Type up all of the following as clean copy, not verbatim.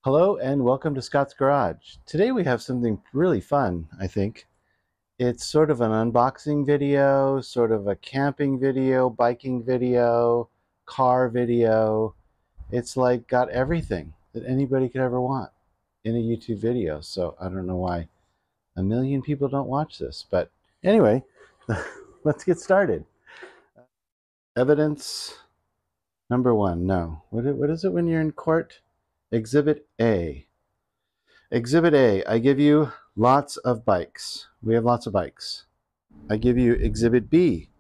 Hello and welcome to Scott's Garage. Today we have something really fun, I think. It's sort of an unboxing video, sort of a camping video, biking video, car video. It's like got everything that anybody could ever want in a YouTube video. So I don't know why a million people don't watch this. But anyway, let's get started. Evidence number one. No. What is it when you're in court? Exhibit A. Exhibit A, I give you lots of bikes. We have lots of bikes. I give you Exhibit B,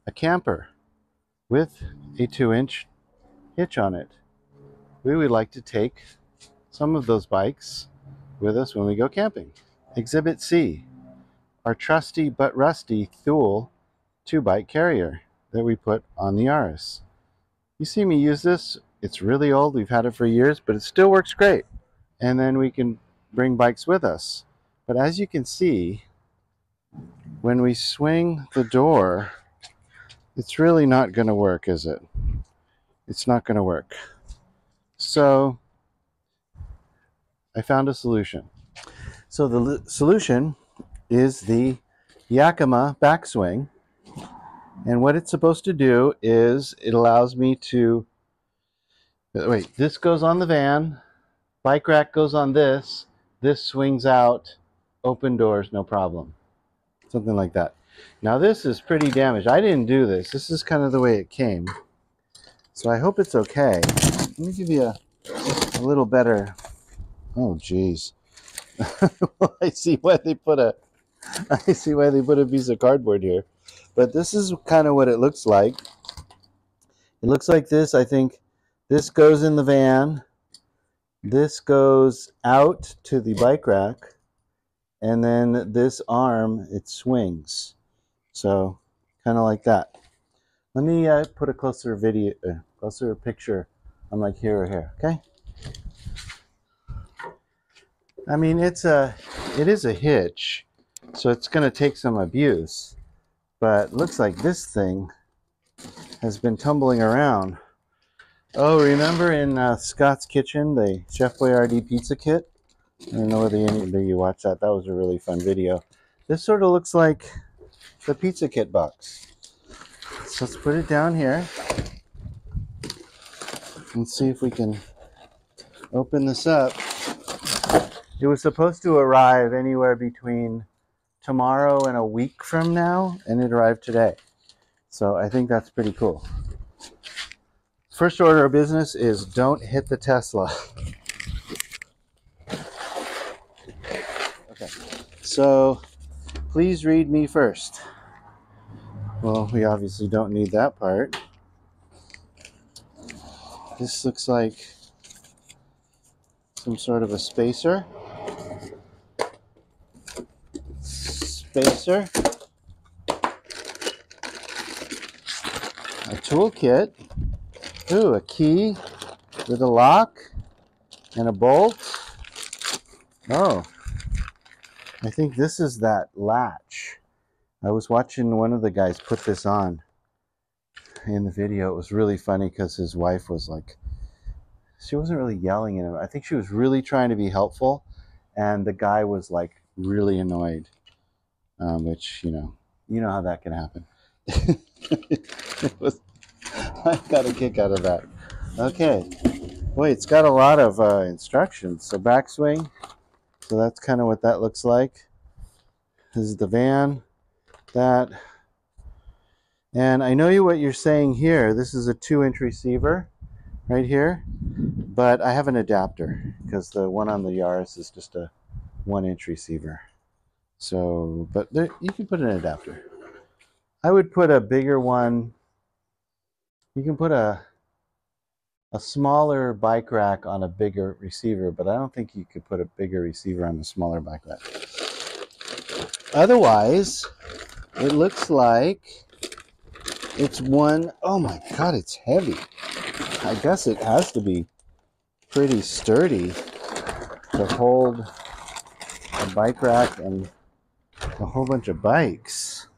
a camper with a 2-inch hitch on it. We would like to take some of those bikes with us when we go camping. Exhibit C, our trusty but rusty Thule 2-bike carrier that we put on the Yaris. You see me use this. It's really old. We've had it for years, but it still works great. And then we can bring bikes with us. But as you can see, when we swing the door, it's really not going to work, is it? It's not going to work. So I found a solution. So the solution is the Yakima Backswing. And what it's supposed to do is it allows me to, wait, this goes on the van, bike rack goes on this swings out, open doors, no problem. Something like that. Now this is pretty damaged. I didn't do this. This is kind of the way it came. So I hope it's okay. Let me give you a little better. Oh geez. Well, I see why they put a piece of cardboard here. But this is kind of what it looks like. It looks like this. I think this goes in the van. This goes out to the bike rack, and then this arm, it swings. So kind of like that. Let me put a closer picture on like here or here, okay? I mean, it is a hitch, so it's going to take some abuse, but looks like this thing has been tumbling around. Oh, remember in Scott's Kitchen, the Chef Boyardee pizza kit? I don't know whether any of you watched that. That was a really fun video. This sort of looks like the pizza kit box. So let's put it down here and see if we can open this up. It was supposed to arrive anywhere between tomorrow and a week from now, and it arrived today. So I think that's pretty cool. First order of business is don't hit the Tesla. Okay, so please read me first. Well, we obviously don't need that part. This looks like some sort of a spacer. A toolkit. Ooh, a key with a lock and a bolt. Oh, I think this is that latch. I was watching one of the guys put this on in the video. It was really funny because his wife was like, she wasn't really yelling at him. I think she was really trying to be helpful, and the guy was like really annoyed, which, you know how that can happen. I got a kick out of that. Okay. Boy, it's got a lot of instructions. So backswing. So that's kind of what that looks like. This is the van. That. And I know what you're saying here. This is a 2-inch receiver right here. But I have an adapter because the one on the Yaris is just a 1-inch receiver. So, but there, you can put an adapter. I would put a bigger one. You can put a smaller bike rack on a bigger receiver, but I don't think you could put a bigger receiver on a smaller bike rack. Otherwise, it looks like it's one. Oh my God, it's heavy. I guess it has to be pretty sturdy to hold a bike rack and a whole bunch of bikes.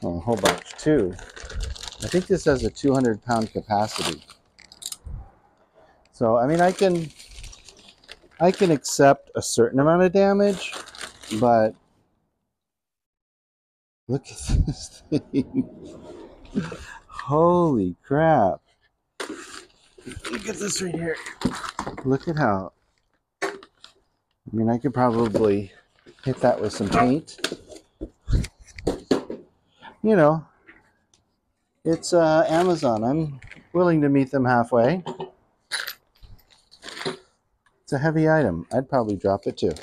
Well, a whole bunch too. I think this has a 200-pound capacity. So, I mean, I can I can accept a certain amount of damage, but look at this thing. Holy crap. Look at this right here. Look at how, I mean, I could probably hit that with some paint. You know, it's Amazon. I'm willing to meet them halfway. It's a heavy item. I'd probably drop it too.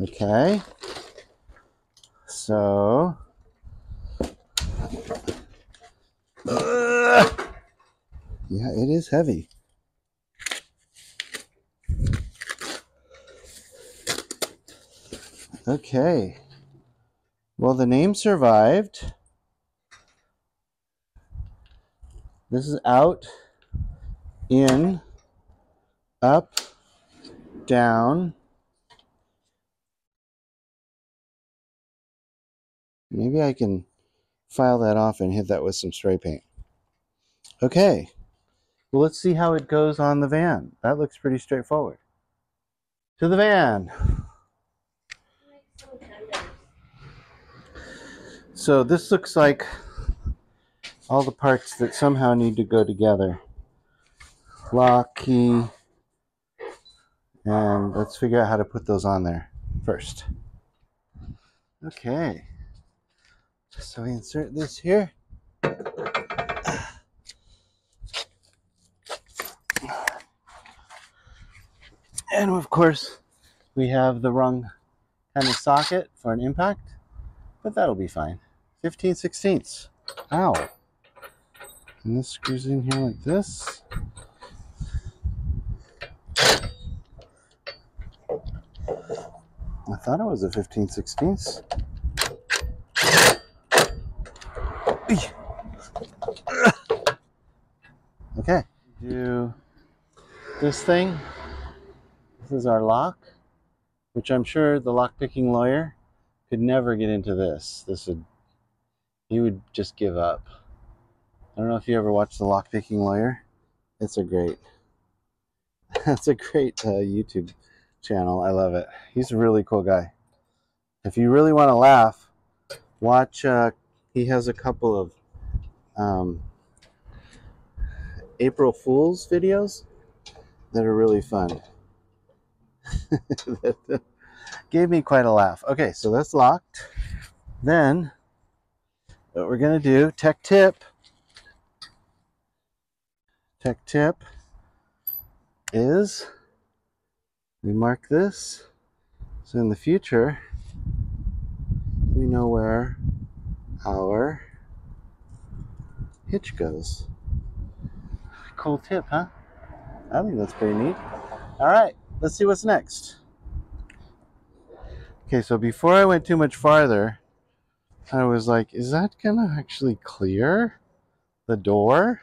Okay. So, yeah, it is heavy. Okay. Well, the name survived. This is out, in, up, down. Maybe I can file that off and hit that with some spray paint. Okay. Well, let's see how it goes on the van. That looks pretty straightforward. To the van. So this looks like all the parts that somehow need to go together. Lock, key, and let's figure out how to put those on there first. Okay. So we insert this here. And of course, we have the wrong kind of socket for an impact, but that'll be fine. 15/16. Ow. And this screws in here like this. I thought it was a 15/16. Okay. Do this thing. This is our lock, which I'm sure the lock-picking lawyer could never get into this. He would just give up. I don't know if you ever watched the lock-picking lawyer. It's a great YouTube channel. I love it. He's a really cool guy. If you really want to laugh, watch. He has a couple of April Fool's videos that are really fun. That gave me quite a laugh. Okay, so that's locked. Then what we're gonna do, tech tip is we mark this so in the future we know where our hitch goes. Cool tip, huh? I think that's pretty neat. All right, let's see what's next. Okay, so before I went too much farther, I was like, is that gonna actually clear the door?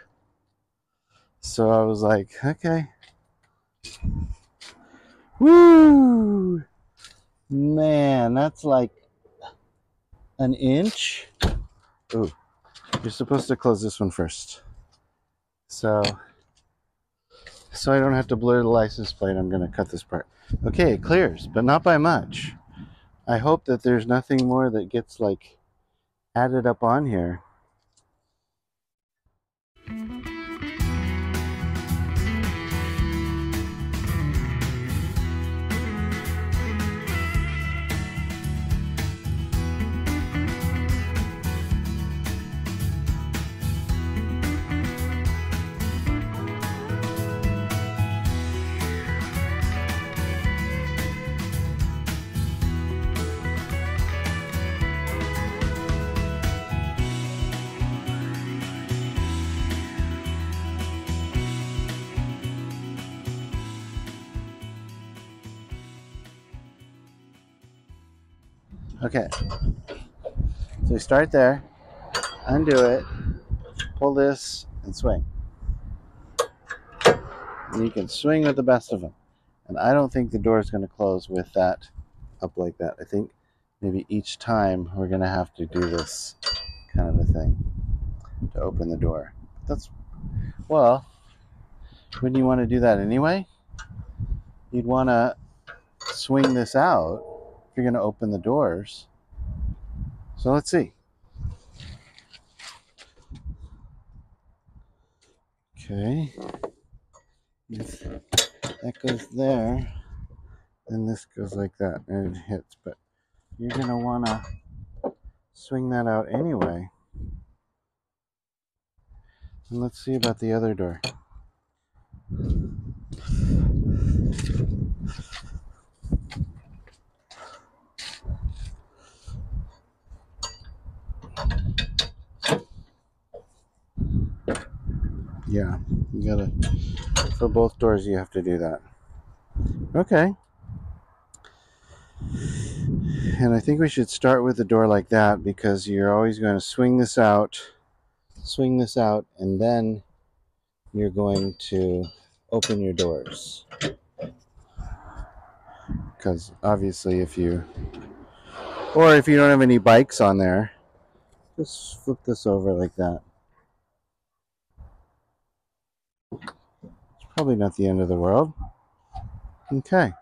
So I was like, okay. Woo! Man, that's like an inch. Ooh, you're supposed to close this one first. So I don't have to blur the license plate, I'm gonna cut this part. Okay, it clears, but not by much. I hope that there's nothing more that gets like added up on here. Okay, so we start there, undo it, pull this, and swing. And you can swing with the best of them. And I don't think the door is going to close with that up like that. I think maybe each time we're going to have to do this kind of a thing to open the door. Well, wouldn't you want to do that anyway? You'd want to swing this out if you're going to open the doors. So let's see. Okay. If that goes there, then this goes like that and it hits. But you're going to want to swing that out anyway. And let's see about the other door. Yeah, you gotta, for both doors you have to do that. Okay. And I think we should start with a door like that because you're always going to swing this out, and then you're going to open your doors. Because obviously if you don't have any bikes on there, just flip this over like that. It's probably not the end of the world. Okay.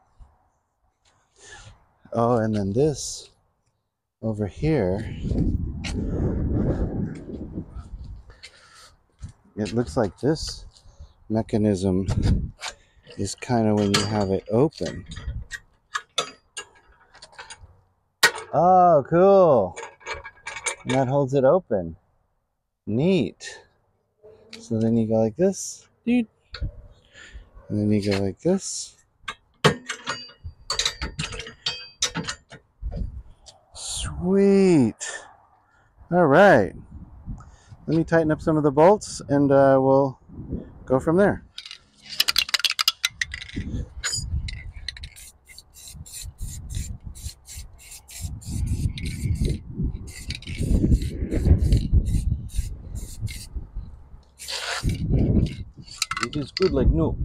Oh, and then this over here, it looks like this mechanism is kind of when you have it open. Oh, cool. And that holds it open. Neat. So then you go like this, and then you go like this. Sweet. All right. Let me tighten up some of the bolts and we'll go from there. It is good like no.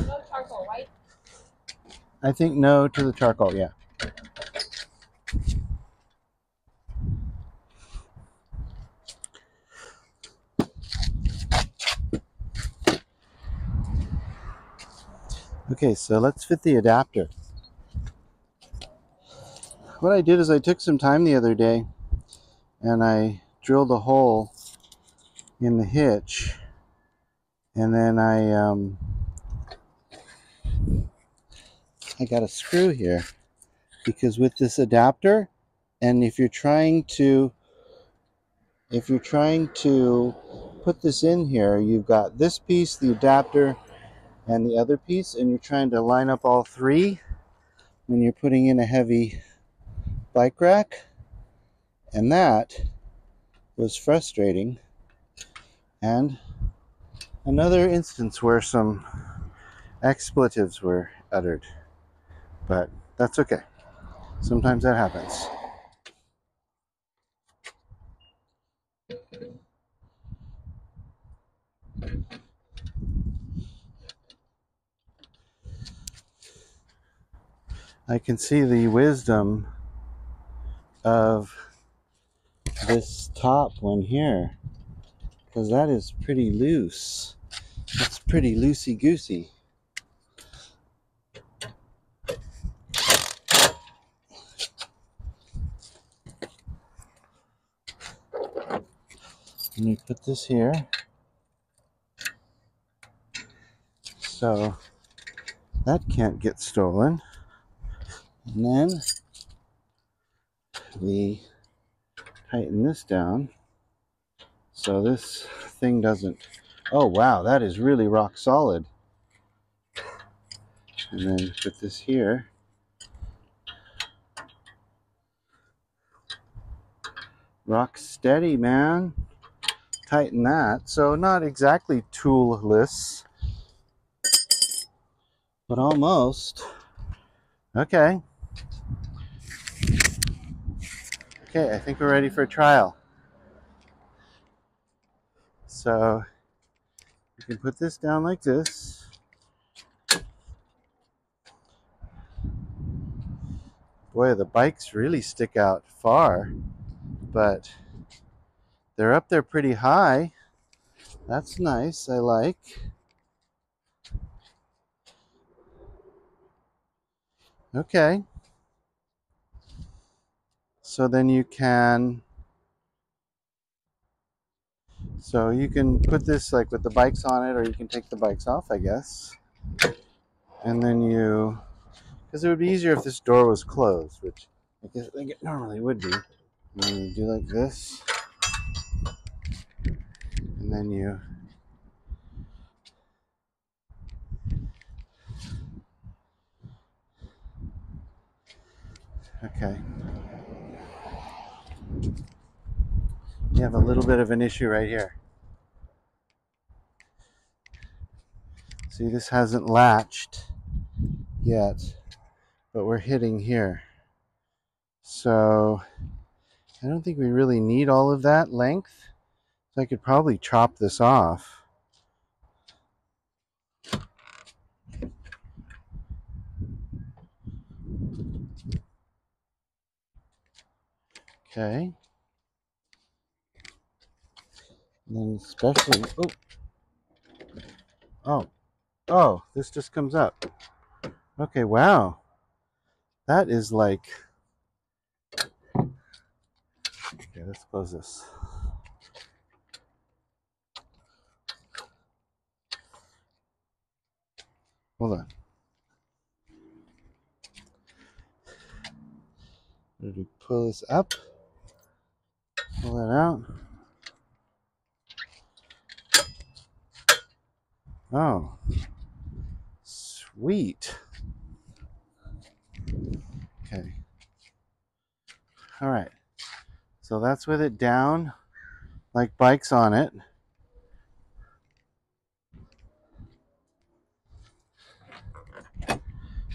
No charcoal, right? I think no to the charcoal, yeah. Okay, so let's fit the adapter. What I did is I took some time the other day and I drilled a hole in the hitch, and then I got a screw here because with this adapter, and if you're trying to put this in here, you've got this piece, the adapter, and the other piece, and you're trying to line up all three when you're putting in a heavy bike rack, and that was frustrating. And another instance where some expletives were uttered, but that's okay. Sometimes that happens. I can see the wisdom of this top one here, because that is pretty loose. It's pretty loosey-goosey. And you put this here, so that can't get stolen. And then we tighten this down so this thing doesn't. Oh wow, that is really rock solid. And then put this here. Rock steady, man. Tighten that. So not exactly toolless, but almost. Okay. Okay, I think we're ready for a trial. So you can put this down like this. Boy, the bikes really stick out far, but they're up there pretty high. That's nice, I like. Okay. So then you can put this like with the bikes on it, or you can take the bikes off, I guess. And then because it would be easier if this door was closed, which I guess it normally would be. And then you do like this, and then you okay. You have a little bit of an issue right here. See, this hasn't latched yet, but we're hitting here. So I don't think we really need all of that length. So I could probably chop this off. Okay. And then especially, oh, this just comes up. Okay, wow. That is like, okay, let's close this. Hold on. Did we pull this up? Pull that out. Oh, sweet. Okay. All right. So that's with it down, like bikes on it.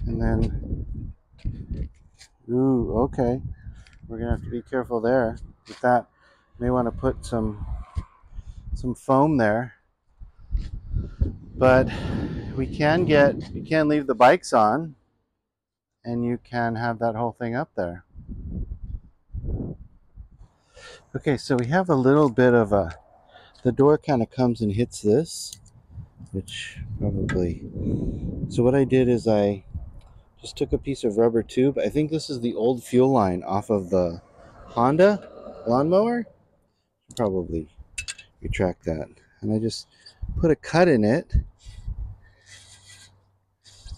And then, ooh, okay. We're gonna have to be careful there with that. May want to put some foam there. But you can leave the bikes on, and you can have that whole thing up there. Okay, so we have a little bit of the door kind of comes and hits this, which probably, so what I did is I just took a piece of rubber tube. I think this is the old fuel line off of the Honda lawnmower. Probably retract that. And I just put a cut in it,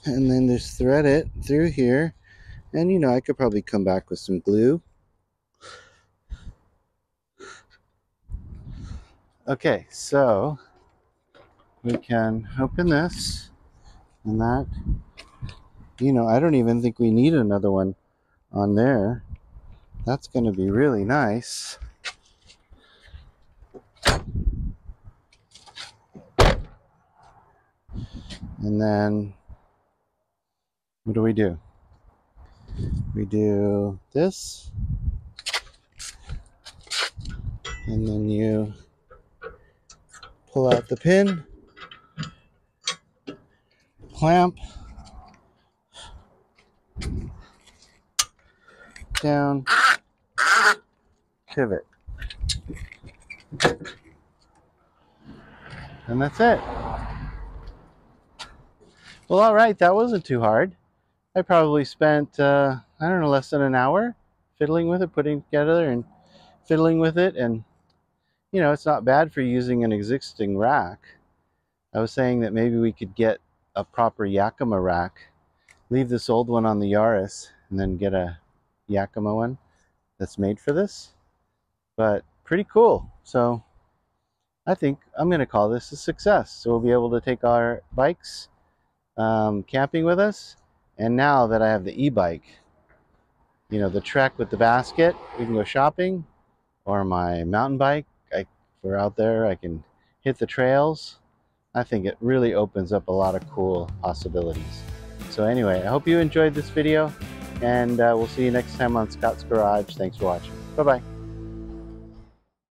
and then just thread it through here. And I could probably come back with some glue. Okay, so we can open this, and that, I don't even think we need another one on there. That's going to be really nice. And then what do? We do this, and then you pull out the pin, clamp, down, pivot. And that's it. Well, all right, that wasn't too hard. I probably spent, I don't know, less than an hour fiddling with it, putting it together and fiddling with it. And, it's not bad for using an existing rack. I was saying that maybe we could get a proper Yakima rack, leave this old one on the Yaris, and then get a Yakima one that's made for this. But pretty cool. So I think I'm going to call this a success. So we'll be able to take our bikes camping with us. And now that I have the e-bike, the Trek with the basket, we can go shopping, or my mountain bike, if we're out there, I can hit the trails. I think it really opens up a lot of cool possibilities. So anyway, I hope you enjoyed this video, and we'll see you next time on Scott's Garage. Thanks for watching. Bye-bye.